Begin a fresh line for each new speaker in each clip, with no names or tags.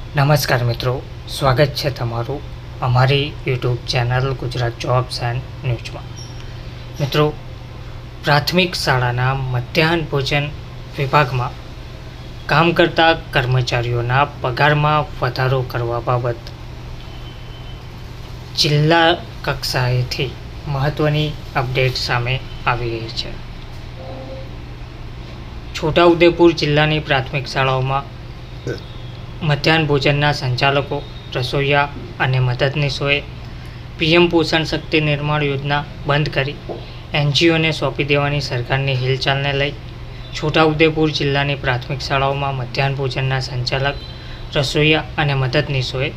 નમસ્કાર મિત્રો, સ્વાગત છે તમારું અમારી YouTube channel Gujarat jobs and ન્યૂઝમાં. મિત્રો, પ્રાથમિક શાળાના મધ્યાહન ભોજન વિભાગમાં કામ કરતા કર્મચારીઓના પગારમાં વધારો કરવા બાબત જિલ્લા કક્ષાએથી મહત્ત્વની અપડેટ સામે આવી રહી છે. છોટાઉદેપુર જિલ્લાની પ્રાથમિક શાળાઓમાં મધ્યાહન ભોજનના સંચાલકો, રસોઈયા અને મદદનીશોએ પીએમ પોષણ શક્તિ નિર્માણ યોજના બંધ કરી એનજીઓને સોંપી દેવાની સરકારની હિલચાલને લઈ છોટાઉદેપુર જિલ્લાની પ્રાથમિક શાળાઓમાં મધ્યાહન ભોજનના સંચાલક, રસોઈયા અને મદદનીશોએ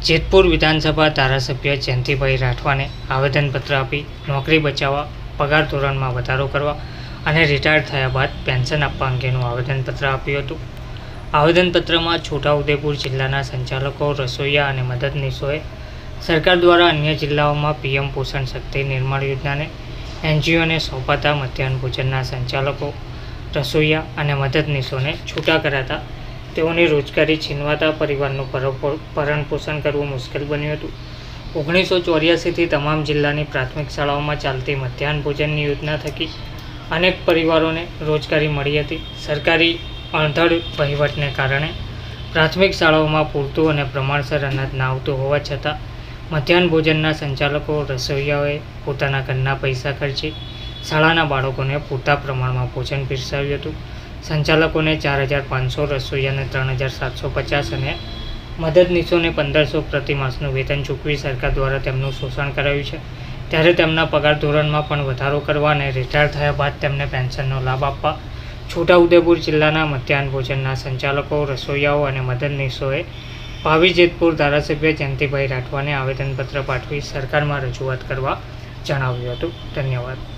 જેતપુર વિધાનસભા ધારાસભ્ય જયંતિભાઈ રાઠવાને આવેદનપત્ર આપી નોકરી બચાવવા, પગાર ધોરણમાં વધારો કરવા અને રિટાયર થયા બાદ પેન્શન આપવા અંગેનું આવેદનપત્ર આપ્યું હતું. આવેદનપત્રમાં છોટાઉદેપુર જિલ્લાના સંચાલકો, રસોઈયા અને મદદનીશોએ સરકાર દ્વારા અન્ય જિલ્લાઓમાં પીએમ પોષણ શક્તિ નિર્માણ યોજનાને એનજીઓને સોંપાતા મધ્યાહન ભોજનના સંચાલકો, રસોઈયા અને મદદનીશોને છૂટા કરાતા તેઓની રોજગારી છીનવાતા પરિવારનું ભરણ પોષણ કરવું મુશ્કેલ બન્યું હતું. 1984થી તમામ જિલ્લાની પ્રાથમિક શાળાઓમાં ચાલતી મધ્યાહન ભોજનની યોજના થકી અનેક પરિવારોને રોજગારી મળી હતી. સરકારી અણધડ વહીવટને કારણે પ્રાથમિક શાળાઓમાં પૂરતું અને પ્રમાણસર અનાજ ના આવતું હોવા છતાં મધ્યાહન ભોજનના સંચાલકો, રસોઈયાઓએ પોતાના ઘરના પૈસા ખર્ચી શાળાના બાળકોને પૂરતા પ્રમાણમાં ભોજન પીરસાવ્યું હતું. સંચાલકોને 4,500, રસોઈયાને 3,750 અને મદદનીશોને 1,500 પ્રતિ માસનું વેતન ચૂકવી સરકાર દ્વારા તેમનું શોષણ કરાયું છે. ત્યારે તેમના પગાર ધોરણમાં પણ વધારો કરવા અને રિટાયર થયા બાદ તેમને પેન્શનનો લાભ આપવા છોટાઉદેપુર જિલ્લાના મધ્યાહન ભોજનના સંચાલકો, રસોઈયાઓ અને મદદનીશોએ ભાવિ જેતપુર ધારાસભ્ય જયંતિભાઈ રાઠવાને આવેદનપત્ર પાઠવી સરકારમાં રજૂઆત કરવા જણાવ્યું હતું. ધન્યવાદ.